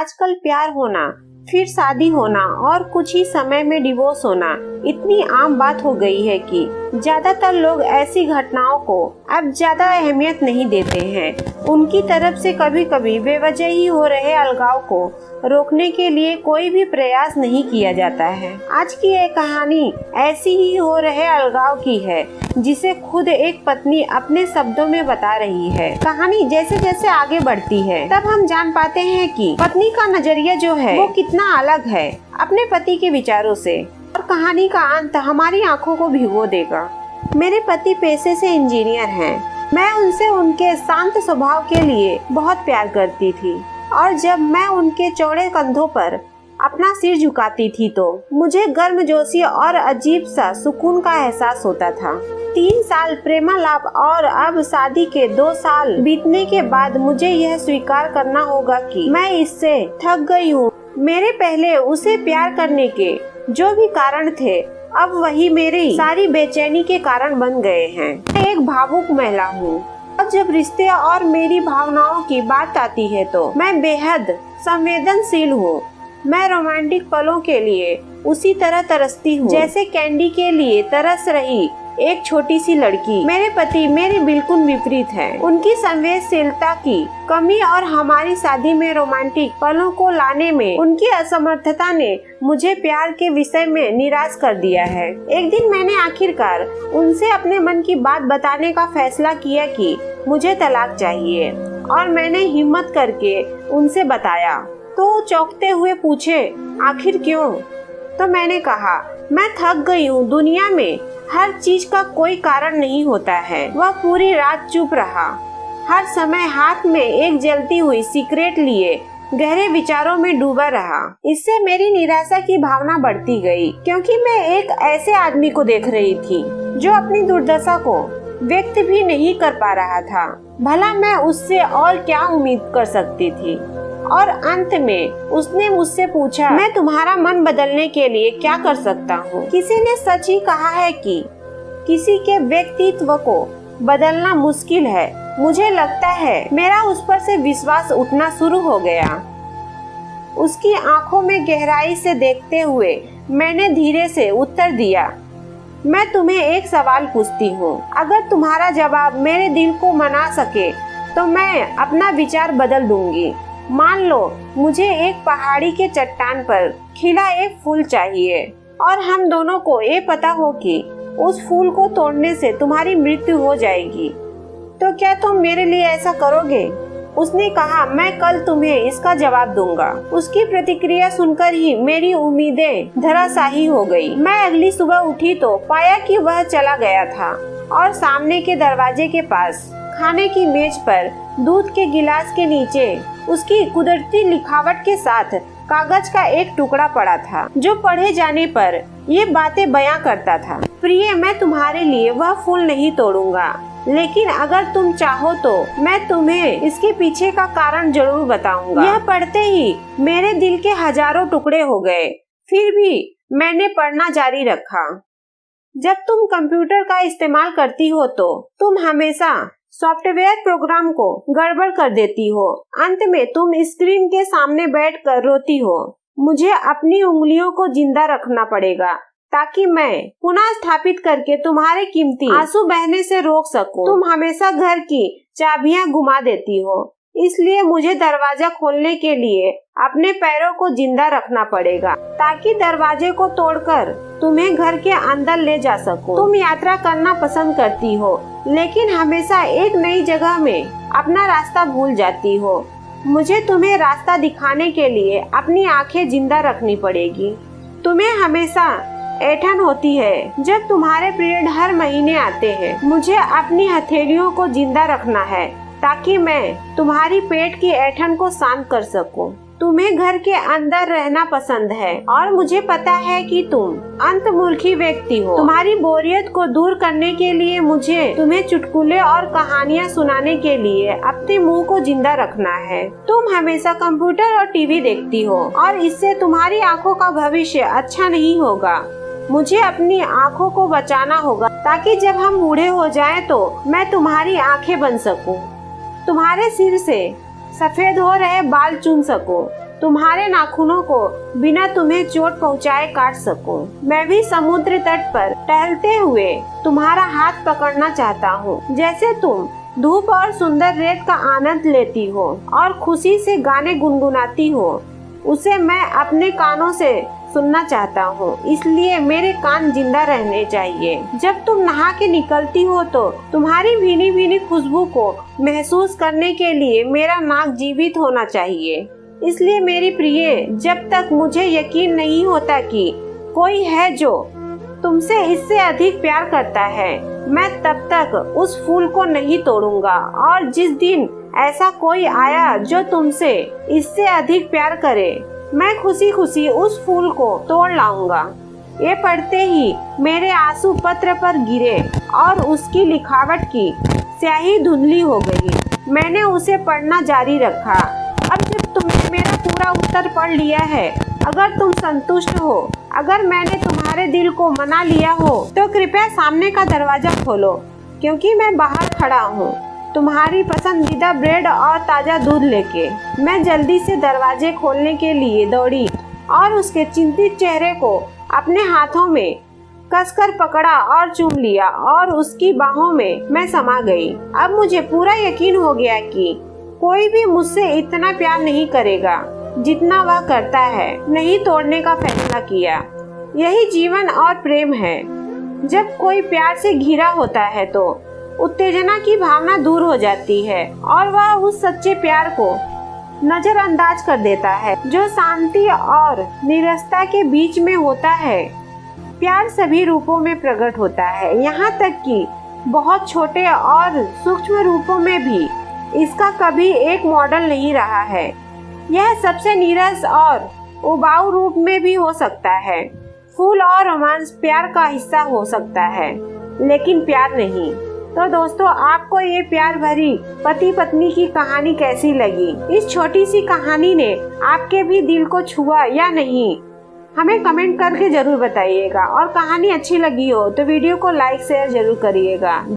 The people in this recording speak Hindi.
आजकल प्यार होना, फिर शादी होना और कुछ ही समय में डिवोर्स होना इतनी आम बात हो गई है कि ज्यादातर लोग ऐसी घटनाओं को अब ज्यादा अहमियत नहीं देते हैं। उनकी तरफ से कभी कभी बेवजह ही हो रहे अलगाव को रोकने के लिए कोई भी प्रयास नहीं किया जाता है। आज की ये कहानी ऐसी ही हो रहे अलगाव की है, जिसे खुद एक पत्नी अपने शब्दों में बता रही है। कहानी जैसे जैसे आगे बढ़ती है तब हम जान पाते हैं कि पत्नी का नजरिया जो है वो कितना अलग है अपने पति के विचारों से, और कहानी का अंत हमारी आंखों को भिगो देगा। मेरे पति पेशे से इंजीनियर हैं। मैं उनसे उनके शांत स्वभाव के लिए बहुत प्यार करती थी, और जब मैं उनके चौड़े कंधों पर अपना सिर झुकाती थी तो मुझे गर्मजोशी और अजीब सा सुकून का एहसास होता था। 3 साल प्रेमालाप और अब शादी के 2 साल बीतने के बाद मुझे यह स्वीकार करना होगा कि मैं इससे थक गई हूँ। मेरे पहले उसे प्यार करने के जो भी कारण थे, अब वही मेरी सारी बेचैनी के कारण बन गए हैं। मैं एक भावुक महिला हूँ, और जब रिश्ते और मेरी भावनाओं की बात आती है तो मैं बेहद संवेदनशील हूँ। मैं रोमांटिक पलों के लिए उसी तरह तरसती हूँ जैसे कैंडी के लिए तरस रही एक छोटी सी लड़की। मेरे पति मेरे बिल्कुल विपरीत हैं। उनकी संवेदनशीलता की कमी और हमारी शादी में रोमांटिक पलों को लाने में उनकी असमर्थता ने मुझे प्यार के विषय में निराश कर दिया है। एक दिन मैंने आखिरकार उनसे अपने मन की बात बताने का फैसला किया कि मुझे तलाक चाहिए, और मैंने हिम्मत करके उनसे बताया। तो चौंकते हुए पूछे, आखिर क्यों? तो मैंने कहा, मैं थक गई हूँ। दुनिया में हर चीज का कोई कारण नहीं होता है। वह पूरी रात चुप रहा, हर समय हाथ में एक जलती हुई सिगरेट लिए गहरे विचारों में डूबा रहा। इससे मेरी निराशा की भावना बढ़ती गई, क्योंकि मैं एक ऐसे आदमी को देख रही थी जो अपनी दुर्दशा को व्यक्त भी नहीं कर पा रहा था। भला मैं उससे और क्या उम्मीद कर सकती थी? और अंत में उसने मुझसे पूछा, मैं तुम्हारा मन बदलने के लिए क्या कर सकता हूँ? किसी ने सच ही कहा है कि किसी के व्यक्तित्व को बदलना मुश्किल है। मुझे लगता है मेरा उस पर से विश्वास उठना शुरू हो गया। उसकी आंखों में गहराई से देखते हुए मैंने धीरे से उत्तर दिया, मैं तुम्हें एक सवाल पूछती हूँ। अगर तुम्हारा जवाब मेरे दिल को मना सके तो मैं अपना विचार बदल दूंगी। मान लो मुझे एक पहाड़ी के चट्टान पर खिला एक फूल चाहिए, और हम दोनों को ये पता हो कि उस फूल को तोड़ने से तुम्हारी मृत्यु हो जाएगी, तो क्या तुम मेरे लिए ऐसा करोगे? उसने कहा, मैं कल तुम्हें इसका जवाब दूंगा। उसकी प्रतिक्रिया सुनकर ही मेरी उम्मीदें धराशायी हो गई। मैं अगली सुबह उठी तो पाया कि वह चला गया था, और सामने के दरवाजे के पास खाने की मेज पर दूध के गिलास के नीचे उसकी कुदरती लिखावट के साथ कागज का एक टुकड़ा पड़ा था, जो पढ़े जाने पर ये बातें बयां करता था। प्रिय, मैं तुम्हारे लिए वह फूल नहीं तोड़ूंगा, लेकिन अगर तुम चाहो तो मैं तुम्हें इसके पीछे का कारण जरूर बताऊंगा। यह पढ़ते ही मेरे दिल के हजारों टुकड़े हो गए। फिर भी मैंने पढ़ना जारी रखा। जब तुम कंप्यूटर का इस्तेमाल करती हो तो तुम हमेशा सॉफ्टवेयर प्रोग्राम को गड़बड़ कर देती हो। अंत में तुम स्क्रीन के सामने बैठकर रोती हो। मुझे अपनी उंगलियों को जिंदा रखना पड़ेगा ताकि मैं पुनः स्थापित करके तुम्हारे कीमती आंसू बहने से रोक सकूं। तुम हमेशा घर की चाबियां घुमा देती हो, इसलिए मुझे दरवाजा खोलने के लिए अपने पैरों को जिंदा रखना पड़ेगा ताकि दरवाजे को तोड़कर तुम्हें घर के अंदर ले जा सकूं। तुम यात्रा करना पसंद करती हो, लेकिन हमेशा एक नई जगह में अपना रास्ता भूल जाती हो। मुझे तुम्हें रास्ता दिखाने के लिए अपनी आंखें जिंदा रखनी पड़ेगी। तुम्हें हमेशा ऐंठन होती है जब तुम्हारे पीरियड हर महीने आते हैं। मुझे अपनी हथेलियों को जिंदा रखना है ताकि मैं तुम्हारी पेट की ऐंठन को शांत कर सकूं। तुम्हें घर के अंदर रहना पसंद है, और मुझे पता है कि तुम अंतर्मुखी व्यक्ति हो। तुम्हारी बोरियत को दूर करने के लिए मुझे तुम्हें चुटकुले और कहानियाँ सुनाने के लिए अपने मुंह को जिंदा रखना है। तुम हमेशा कंप्यूटर और टीवी देखती हो, और इससे तुम्हारी आंखों का भविष्य अच्छा नहीं होगा। मुझे अपनी आंखों को बचाना होगा ताकि जब हम बूढ़े हो जाएं तो मैं तुम्हारी आंखें बन सकूं, तुम्हारे सिर से सफेद हो रहे बाल चुन सकूं, तुम्हारे नाखूनों को बिना तुम्हें चोट पहुँचाए काट सकूं। मैं भी समुद्र तट पर टहलते हुए तुम्हारा हाथ पकड़ना चाहता हूँ। जैसे तुम धूप और सुंदर रेत का आनंद लेती हो और खुशी से गाने गुनगुनाती हो, उसे मैं अपने कानों से सुनना चाहता हूँ। इसलिए मेरे कान जिंदा रहने चाहिए। जब तुम नहा के निकलती हो तो तुम्हारी भीनी भीनी खुशबू को महसूस करने के लिए मेरा नाक जीवित होना चाहिए। इसलिए मेरी प्रिय, जब तक मुझे यकीन नहीं होता कि कोई है जो तुमसे इससे अधिक प्यार करता है, मैं तब तक उस फूल को नहीं तोड़ूंगा। और जिस दिन ऐसा कोई आया जो तुमसे इससे अधिक प्यार करे, मैं खुशी खुशी उस फूल को तोड़ लाऊंगा। ये पढ़ते ही मेरे आंसू पत्र पर गिरे और उसकी लिखावट की स्याही धुंधली हो गई। मैंने उसे पढ़ना जारी रखा। अब जब तुमने मेरा पूरा उत्तर पढ़ लिया है, अगर तुम संतुष्ट हो, अगर मैंने तुम्हारे दिल को मना लिया हो, तो कृपया सामने का दरवाजा खोलो, क्योंकि मैं बाहर खड़ा हूँ तुम्हारी पसंदीदा ब्रेड और ताज़ा दूध लेके। मैं जल्दी से दरवाजे खोलने के लिए दौड़ी और उसके चिंतित चेहरे को अपने हाथों में कसकर पकड़ा और चूम लिया और उसकी बाहों में मैं समा गई। अब मुझे पूरा यकीन हो गया कि कोई भी मुझसे इतना प्यार नहीं करेगा जितना वह करता है। नहीं तोड़ने का फैसला किया। यही जीवन और प्रेम है। जब कोई प्यार से घिरा होता है तो उत्तेजना की भावना दूर हो जाती है और वह उस सच्चे प्यार को नजरअंदाज कर देता है जो शांति और नीरसता के बीच में होता है। प्यार सभी रूपों में प्रकट होता है, यहाँ तक कि बहुत छोटे और सूक्ष्म रूपों में भी। इसका कभी एक मॉडल नहीं रहा है। यह सबसे नीरस और उबाऊ रूप में भी हो सकता है। फूल और रोमांस प्यार का हिस्सा हो सकता है, लेकिन प्यार नहीं। तो दोस्तों, आपको ये प्यार भरी पति पत्नी की कहानी कैसी लगी? इस छोटी सी कहानी ने आपके भी दिल को छुआ या नहीं? हमें कमेंट करके जरूर बताइएगा। और कहानी अच्छी लगी हो तो वीडियो को लाइक शेयर जरूर करिएगा।